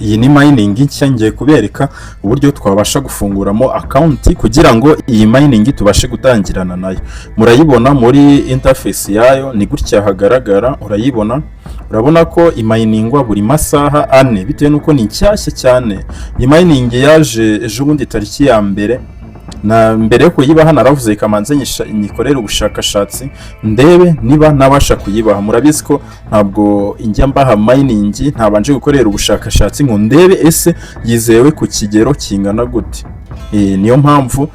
iyi ni mining nshya ngiye kubereka uburyo twabasha gufunguramo account kugira ngo iyi mining tubashe gutangirana nayo. Murayibona muri interface yayo ni gutya hagaragara, urabona ko iminingwa buri masaha 4 bitewe nuko ni nshyashya cyane. Iyi mining yaje ejo bundi tariki ya mbere, na mbere yo kuyibaha naravuze ikamanze nyikorera ubushakashatsi ndebe niba nabasha kuyibaha. Murabizi ko ntabwo injya mbaha mining ntabanje gukorera ubushakashatsi ngo ndebe ese yizewe ku kigero kingana gute. Niyo mpamvu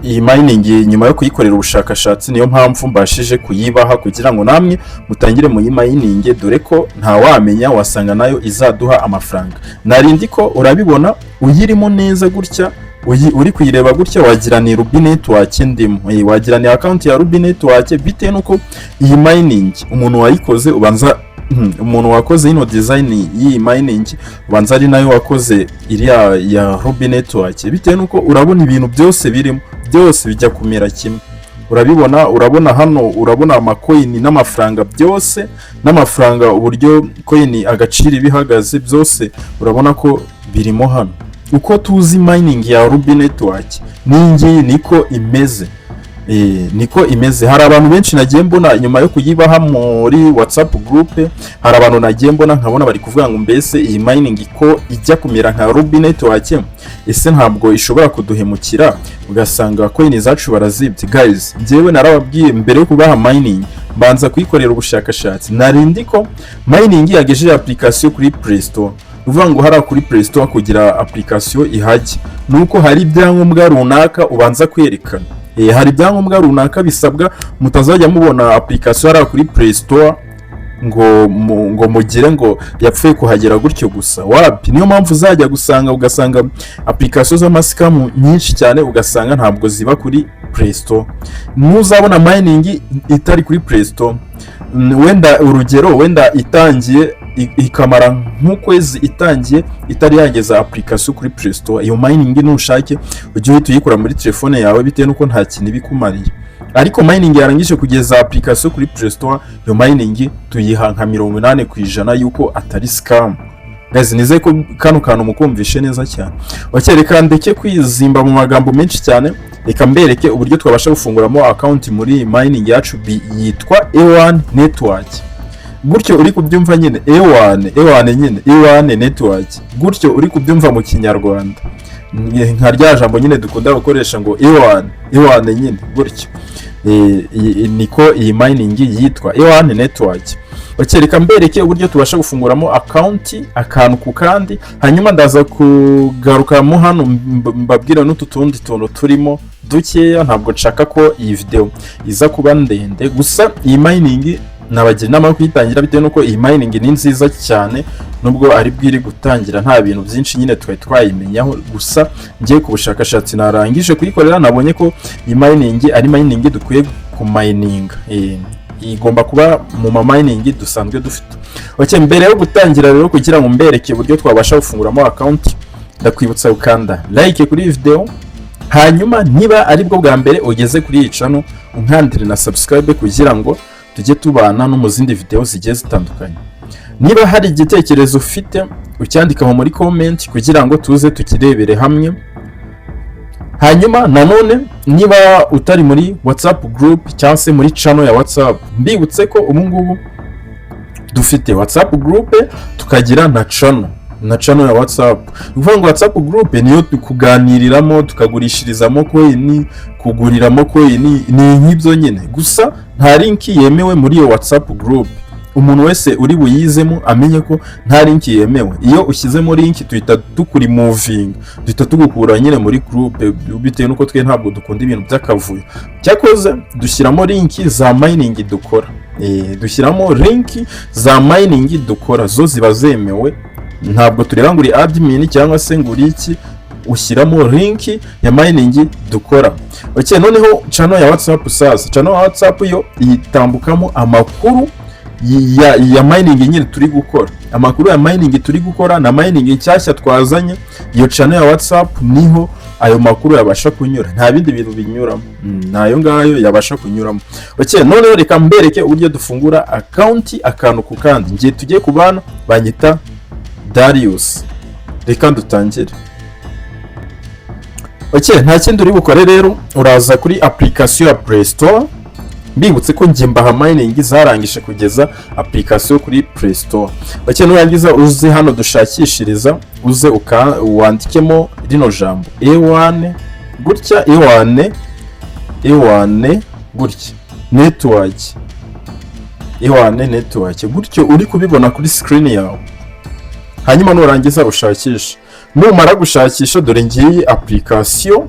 iyi mining nyuma yo kuyikorera ubushakashatsi niyo mpamvu mbashije kuyibaha kugira ngo namwe mutangire mu mining, dore ko nta wamenya wasanga nayo izaduha amafaranga. Narindi ko urabibona uyirimo neza gutya, uri kuyireba gutya wagira ni RUBI network ndimo, wagira ni account ya RUBI network bitewe nuko iyi mining umuntu wayikoze ubanza umuntu wakoze ino design y'iyi mining ubanza ari nayo wakoze iriya ya RUBI network, bitewe nuko urabona ibintu byose birimo byose bijya kumera kimwe. Urabona hano, urabona amacoin n'amafaranga byose, n'amafaranga uburyo coin agaciro ibihagaze byose urabona ko birimo hano. Uko tuzi mining ya RUBI network ningiyi niko imeze, niko imeze. Hari abantu benshi nagiye mbona nyuma yo kuyibaha muri WhatsApp group, hari abantu nagiye mbona nkabona bari kuvuga ngo mbese iyi mining ko ijya kumera nka RUBI network, ese ntabwo ishobora kuduhemukira ugasanga coin zacu barazibye. Guys, njyewe narababwiye mbere yo kubaha mining banza kuyikorera ubushakashatsi. Narindi ko mining yagejeje application kuri Play Store, uvuga ngo hari kuri Play Store kugira application ihajye nuko hari ibyangombwa runaka ubanza kwerekana. Hari ibyangombwa runaka bisabwa, mutazajya mubona application hari kuri Play Store ngo mugire ngo yapfuye kuhagera gutyo gusa. Wapi, niyo mpamvu uzajya ugasanga application z'amasikamu nyinshi cyane ugasanga ntabwo ziba kuri Play Store. Nuzabona mining itari kuri Play Store, wenda urugero wenda itangiye ikamara nk'ukwezi itangiye itari yageza application kuri Play Store, iyo mining nushake ujye uhita uyikora muri telefone yawe bitewe nuko nta kintu bikumariye. Ariko mining yarangije kugeza application kuri Play Store, iyo mining tuyiha nka 80% yuko atari scam. Guys, nizeye ko kano kantu mukumvishe neza cyane. Wakereka ndeke kwizimba mu magambo menshi cyane, reka mbereke uburyo twabasha gufunguramo account muri mining yacu yitwa EWAN network. Gutyo uri kubyumva nyine EWAN network, gutyo uri kubyumva mu Kinyarwanda nka rya jambo nyine dukunda gukoresha ngo EWAN nyine gutyo. Niko iyi mining yitwa EWAN network. Wakereka mbereke uburyo tubasha gufunguramo account akantu ku kandi, hanyuma ndaza kugaruka mu hano mbabwira n'ututundi tuntu turimo dukeya. Ntabwo nshaka ko iyi video iza kuba ndende, gusa iyi mining nabagira inama yo kuyitangira bitewe nuko iyi mining ni nziza cyane, nubwo ari bwiri gutangira nta bintu byinshi nyine twayimenyaho. Gusa ngiye ku bushakashatsi narangije kuyikorera, nabonye ko iyi mining ari mining dukwiye ku mining, igomba kuba mu mining dusanzwe dufite. Mbere yo gutangira rero kugira ngo mbereke uburyo twabasha gufunguramo account, ndakwibutsa ukanda like kuri iyi video, hanyuma niba ari bwo bwa mbere ugeze kuri iyi channel unkandire na subscribe kugira ngo tujye tubana no mu zindi video zigiye zitandukanye. Niba hari igitekerezo ufite ucyandika muri comment kugira ngo tuze tukirebere hamwe. Hanyuma nanone niba utari muri WhatsApp group cyangwa se muri channel ya WhatsApp, mbibutseko ubu ngubu dufite WhatsApp group tukagira na channel ya WhatsApp. Uvuga ngo WhatsApp group niyo tukuganiriramo, tukagurishirizamo coin, kuguriramo coin, ni nk'ibyo nyine. Gusa nta link yemewe muri iyo WhatsApp group. Umuntu wese uri buyizemo amenye ko nta link yemewe. Iyo ushyizemo link tuhita tukuri moving, duhita tugukura nyine muri group, bitewe nuko twe ntabwo dukunda ibintu by'akavuyo. Cyakoze dushyiramo link za mining dukora, dushyiramo link za mining dukora, zo ziba zemewe. Ntabwo tureba ngo uri admin cyangwa se ngo uri iki, ushyiramo link ya mining dukora. Noneho channel ya WhatsApp sasa, channel ya WhatsApp yo itambukamo amakuru ya mining nyine turi gukora, amakuru ya mining turi gukora na mining nshyashya twazanye. Iyo channel ya WhatsApp niho ayo makuru yabasha kunyura, nta bindi bintu binyuramo, nayo ngayo yabasha kunyuramo. Noneho reka mbereke uburyo dufungura account akantu ku kandi. Ngiye tugiye kubana banyita Darius. Reka dutangire. Okay, nta kindi uri bukore rero, uraza kuri application ya Play Store. Mbibutse ko njye mbaha mining zarangije kugeza application kuri Play Store. Okay, nurangiza uze hano dushakishiriza, uze wandikemo rino jambo EWAN gutya, EWAN gutya network, EWAN network gutyo uri kubibona kuri screen yawe. Hanyuma nurangiza ushakisha, numara gushakisha dore ngiyi application,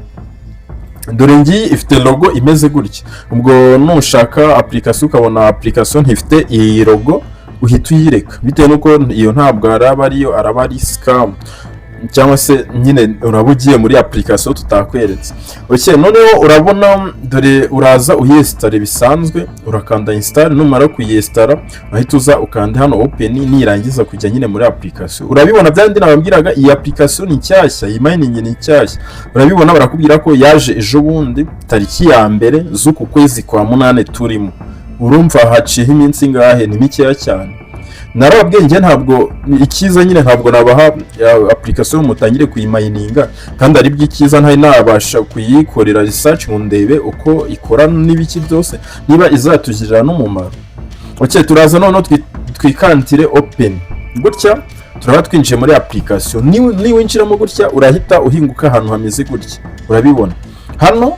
dore ngiyi ifite logo imeze gutya. Ubwo nushaka application ukabona application ntifite iyi logo uhita uyireka, bitewe nuko iyo ntabwo araba ariyo, araba ari scam cyangwa se nyine urabugiye muri application tutakweretse. Okay, noneho urabona dore uraza uyinstall bisanzwe, urakanda install, numara kuyinstall ahita uza ukanda hano open, nirangiza kujya nyine muri application. Urabibona byandi nababwiraga, iyi application ni nshyashya, iyi mining ni nshyashya. Urabibona barakubwira ko yaje ejo bundi tariki ya mbere z'uku kwezi kwa 8 turimo. Urumva haciye iminsi ngahe? Ni mikeya cyane. Narababwiye njye ntabwo ikiza nyine ntabwo nabaha application mutangire kuyimayininga, kandi ari byikiza ntari nabasha kuyikorera research ngo ndebe uko ikora n'ibiki byose niba izatugirira n'umumaro. Okay, turaza noneho twikantire open gutya, turaba twinjiye muri application. Ni winjiramo gutya urahita uhinguka ahantu hameze gutya, urabibona hano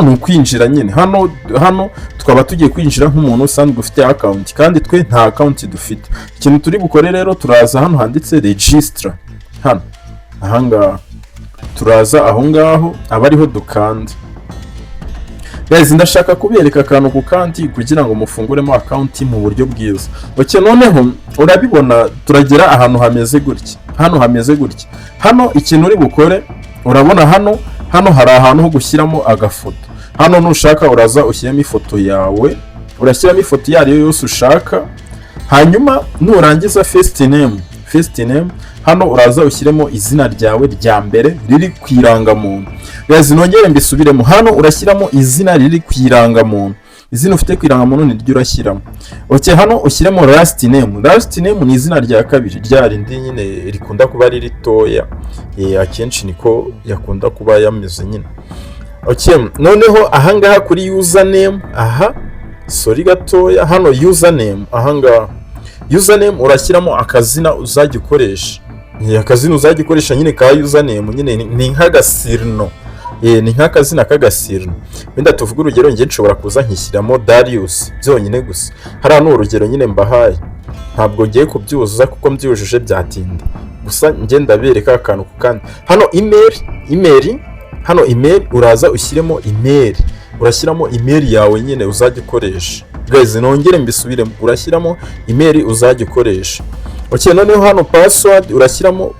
ni ukwinjira nyine. Hano twaba tugiye kwinjira nk'umuntu usanzwe ufite account, kandi twe nta account dufite. Ikintu turi bukore rero, turaza hano handitse register, hano ahangaha turaza aho ngaho aba ariho dukanda. Guys, ndashaka kubereka akantu ku kandi kugira ngo mufunguremo account mu buryo bwiza. Okay, noneho urabibona turagera ahantu hameze gutya, hano ikintu uri bukore, urabona hano hari ahantu ho gushyiramo agafoto. Hano nushaka uraza ushyiramo ifoto yawe, urashyiramo ifoto yariyo yose ushaka. Hanyuma nurangiza first name, hano uraza ushyiremo izina ryawe rya mbere riri kwirangamuntu. Guys, nongere mbisubiremo, hano urashyiramo izina riri kwirangamuntu, izina ufite kwirangamuntu ni ryo urashyiramo. Okay, hano ushyiremo last name ni izina rya kabiri, rya rindi nyine rikunda kuba riri toya, akenshi niko yakunda kuba yameze nyine. Okay, noneho ahangaha kuri username, gatoya, hano username urashyiramo akazina uzajya ukoresha. Akazina uzajya ukoresha nyine ka username nyine ni nk'agasirno, ni nk'akazina k'agasirno. Wenda tuvuga urugero, njye nshobora kuza nkishyiramo Darius byonyine gusa. Hariya ni urugero nyine mbahaye, ntabwo ngiye kubyuzuza kuko mbyujuje byatinda, gusa njye ndabereka akantu ku kandi. Hano email, uraza ushyiremo email, urashyiramo email yawe nyine uzajya ukoresha. Guys, nongere mbisubiremo, urashyiramo email uzajya ukoresha. Okay, noneho hano password urashyiramo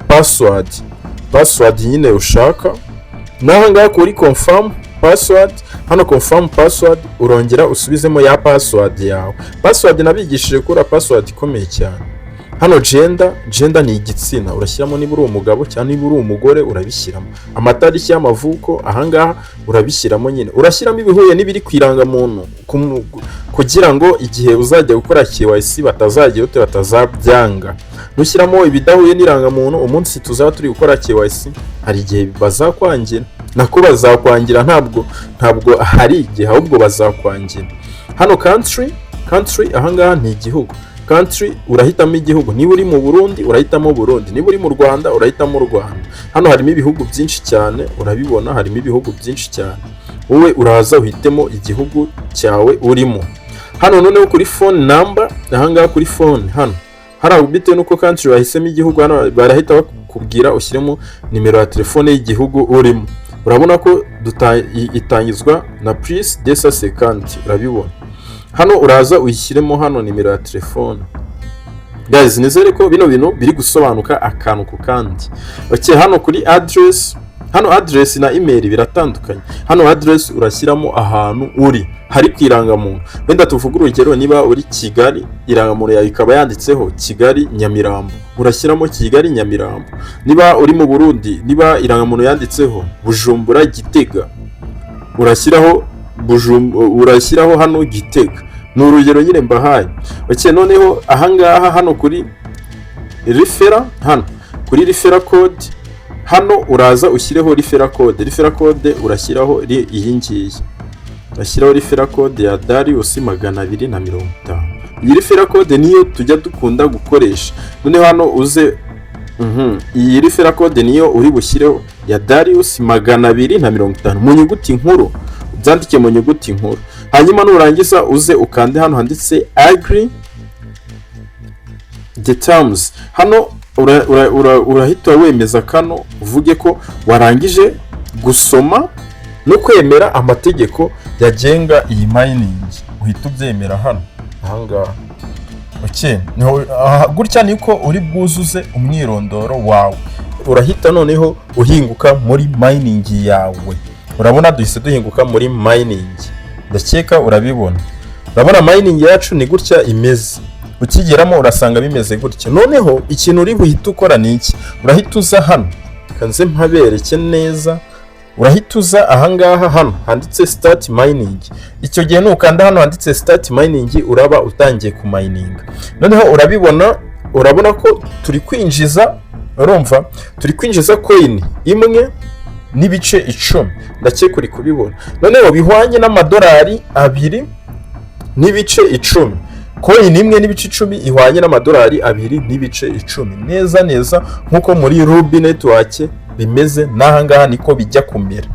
password nyine ushaka. Naho ngaho kuri confirm password, hano confirm password urongera usubizemo ya password yawe. Password nabigishije kuri password ikomeye cyane. Hano gender ni igitsina, urashyiramo niba uri umugabo cyangwa niba uri umugore urabishyiramo. Amatariki y'amavuko ahangaha urabishyiramo nyine. Urashyiramo ibihuye n'ibiri kwiranga muntu kugira ngo igihe uzajya gukora KYC batazabyanga. Nushyiramo ibidahuye n'iranga muntu, umunsi tuzaba turi gukora KYC hari igihe bazakwangira. Nako bazakwangira, ntabwo hari igihe, ahubwo bazakwangira. Hano country ahangaha ni igihugu. Country urahitamo igihugu, niba uri mu Burundi urahitamo Burundi, niba uri mu Rwanda urahitamo Rwanda. Hano harimo ibihugu byinshi cyane, urabibona harimo ibihugu byinshi cyane. Wowe uraza uhitemo igihugu cyawe urimo. Hano noneho kuri phone number, ahangaha kuri phone hano bitewe nuko country wahisemo igihugu, hano barahita bakubwira ushyiremo nimero ya telefone y'igihugu urimo. Urabona ko itangizwa na plus 250, urabibona. Hano uraza uyishyiremo hano nimero ya telefone. Guys, nizere ko bino bintu biri gusobanuka akantu ku kandi. Okay, hano kuri address na email biratandukanye. Hano address urashyiramo ahantu uri hari kwirangamuntu. Wenda tuvuga urugero, niba uri Kigali, irangamuntu yawe ikaba yanditseho Kigali Nyamirambo, urashyiramo Kigali Nyamirambo. Niba uri mu Burundi, niba irangamuntu yanditseho Bujumbura Gitega, urashyiraho hano Gitega. Ni urugero nyine mbahaye. Okay, noneho ahangaha hano kuri referral hano kuri referral code hano uraza ushyireho referral code urashyiraho iyi ngiyi urashyiraho referral code ya Darius 250. iyi referral code niyo tujya dukunda gukoresha. None hano uze iyi referral code niyo uri bushyireho ya Darius 250 mu nyuguti nkuru, byandike mu nyuguti nkuru. Hanyuma nurangiza uze ukande hano handitse agree the terms. Hano urahita wemeza kano uvuge ko warangije gusoma no kwemera amategeko yagenga iyi mining. Uhita ubyemera hano ahangaha. Okay, gutya niko uri bwuzuze umwirondoro wawe. Urahita noneho uhinguka muri mining yawe. Urabona duhise duhinguka muri mining. Ndakeka urabibona. Urabona mining yacu ni gutya imeze. Ukigeramo urasanga bimeze gutya. Noneho ikintu uri buhita ukora ni iki? Urahita uza hano. Kanze mpabereke neza. Urahita uza ahangaha hano handitse start mining. Icyo gihe nukanda hano handitse start mining uraba utangiye ku mining. Noneho urabona ko turi kwinjiza, urumva turi kwinjiza coin imwe n'ibice 10. Ndakeka uri kubibona. Noneho bihwanye n'amadolari 2 n'ibice 10. Coin imwe n'ibice 10 ihwanye n'amadolari 2 n'ibice 10. Neza nkuko muri RUBI network bimeze n'ahangaha niko bijya kumera.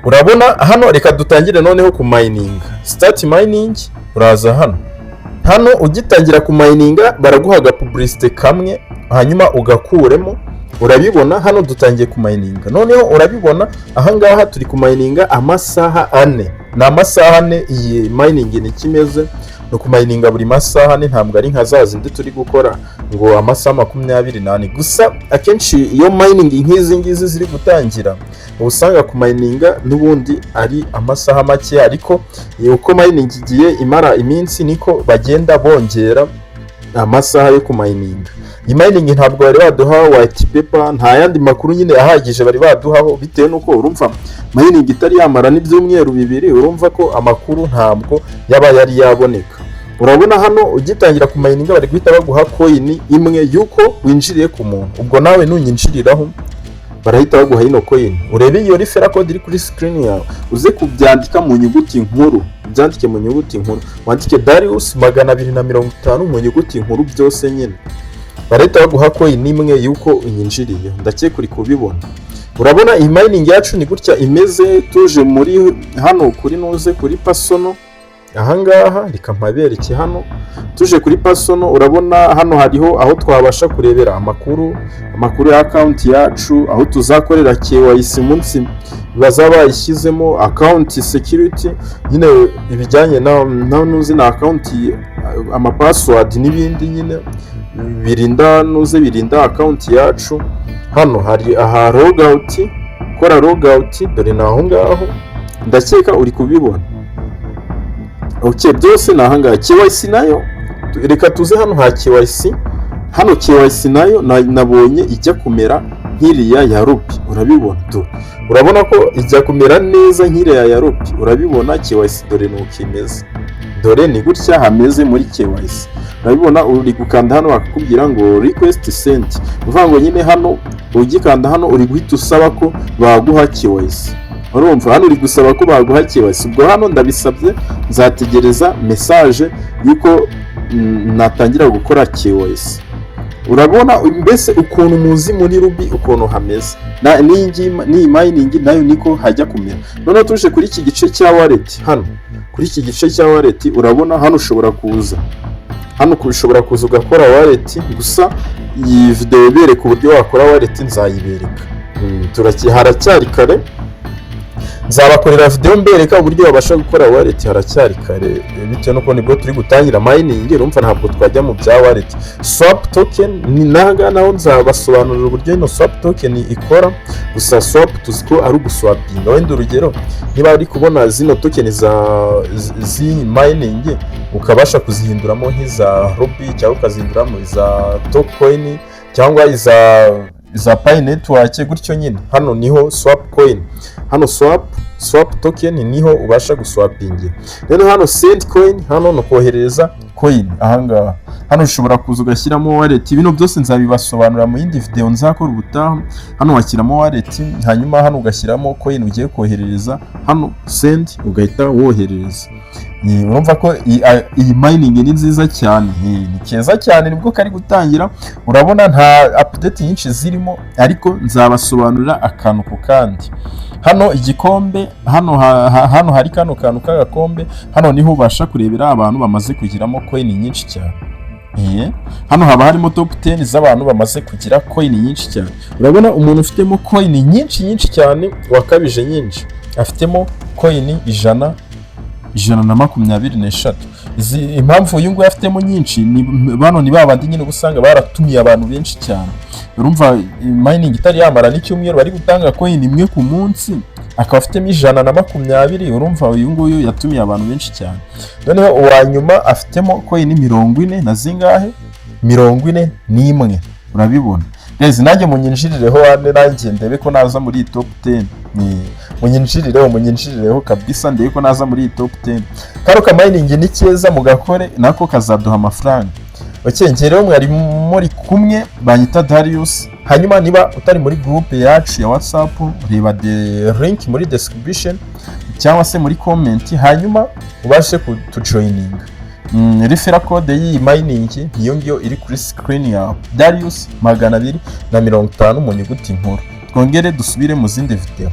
Urabona hano reka dutangire noneho ku mining. Start mining uraza hano ugitangira ku mining baraguhaga publicity kamwe hanyuma ugakuremo. Urabibona hano dutangiye ku mining. Noneho urabibona ahangaha turi ku mining amasaha 4. Na amasaha 4 iyi mining ni kimeze no ku mining buri masaha 4, ntabwo ari nka zazindi turi gukora ngo amasaha 28. Gusa akenshi iyo mining nk'izi ngizi ziri gutangira usanga ku mining n'ubundi ari amasaha make, ariko uko mining igiye imara iminsi niko bagenda bongera amasaha yo ku mining. Iyi mining ntabwo bari baduha white paper, nta yandi makuru nyine ahagije bari baduhaho, bitewe nuko urumva mining itari yamara n'ibyumweru 2. Urumva ko amakuru ntabwo yaba yari yaboneka. Urabona hano ugitangira ku mining bari guhita baguha coin imwe yuko winjiriye ku muntu. Ubwo nawe nunyinjiriraho barahita baguha ino coin. Urebe iyo referral code iri kuri screen yawe, uze kubyandika mu nyuguti nkuru. Byandike mu nyuguti nkuru, wandike Darius 250 mu nyuguti nkuru byose nyine. Barahita baguha coin imwe yuko unyinjiriye. Ndakeka uri kubibona. Urabona iyi mining yacu ni gutya imeze. Tuje muri hano kuri nuze kuri personal ahangaha reka mpabereke hano. Tuje kuri personal urabona hano hariho aho twabasha kurebera amakuru ya account yacu, aho tuzakorera KYC munsi bazaba yishyizemo account security, nyine ibijyanye na nuzi na account ama password n'ibindi nyine birinda account yacu. Hano hari aha logout, kora logout, dore naho ngaho ndakeka uri kubibona. Okay, byose nahangaha. KYC nayo reka tuze hano ha KYC. Hano KYC nayo nabonye ijya kumera nk'iriya ya RUBI. Urabibona tu, urabona ko ijya kumera neza nk'iriya ya RUBI. Urabibona KYC dore nuko imeze, dore ni gutya hameze muri KYC. Urabibona uri gukanda hano bakakubwira ngo request sent. Uvuga ngo nyine hano ugikanda hano uri guhita usaba ko baguha KYC. Urumva hano uri gusaba ko baguha KYC. Ubwo hano ndabisabye nzategereza message yuko natangira gukora KYC. Urabona mbese ukuntu muzi muri RUBI ukuntu hameze. Ni mining nayo niko hajya kumera. None tuje kuri iki gice cya wallet hano. Kuri iki gice cya wallet urabona hano ushobora kuza. Hano ushobora kuza ugakora wallet, gusa iyi video bereka uburyo wakora wallet nzayibereka. Haracyari kare. Nzabakorera video mbereka uburyo wabasha gukora wallet, haracyari kare bitewe nuko nibwo turi gutangira mining. Urumva ntabwo twajya mu bya wallet. Swap token ni naho nzabasobanurira uburyo ino swap token ikora. Gusa swap tuziko ari uguswapinga. Wenda urugero niba ari kubona zino token zi mining ukabasha kuzihinduramo nk'iza RUBI cyangwa ukazihinduramo iza Tokecoin cyangwa iza Pi network gutyo nyine. Hano niho swap coin. Hano swap token niho ubasha guswapingira. Rero hano send coin hano no kohereza coin ahangaha. Hano ushobora kuza ugashyiramo wallet. Ibintu byose nzabibasobanura mu yindi video nzakora ubutaha. Hano washyiramo wallet, hanyuma hano ugashyiramo coin ugiye koherereza, hano send ugahita woherereza. Urumva ko iyi mining ni nziza cyane, ni keza cyane, nibwo kari gutangira. Urabona nta update nyinshi zirimo, ariko nzabasobanurira akantu ku kandi. Hano igikombe, hano hari kano kantu k'agakombe, hano niho ubasha kurebera abantu bamaze kugiramo coin nyinshi cyane. Hano haba harimo top 10 z'abantu bamaze kugira coin nyinshi cyane. Urabona umuntu ufitemo coin nyinshi cyane, wakabije nyinshi, afitemo coin 123. Impamvu uyu nguyu afitemo nyinshi bano ni babandi nyine usanga baratumiye abantu benshi cyane. Urumva mining itari yamara n'icyumweru bari gutanga coin imwe ku munsi, akaba afitemo 120. Urumva uyu nguyu yatumiye abantu benshi cyane. Noneho uwanyuma afitemo coin 40 na zingahe, 41. Urabibona guys, nanjye munyinjirireho nanjye ndebe ko naza muri top 10. Munyinjirireho kabisa, ndebe ko naza muri top 10. Karo ka mining ni keza, mugakore nako kazaduha amafaranga. Bakengereho mwari muri kumwe, bayita Darius. Hanyuma niba utari muri group yacu ya WhatsApp, reba the link muri description cyangwa se muri comment, hanyuma ubashe kujoining. Referral code y'iyi mining niyo ngiyo iri kuri screen yawe, Darius 250 mu nyuguti nkuru. Twongere dusubire mu zindi video.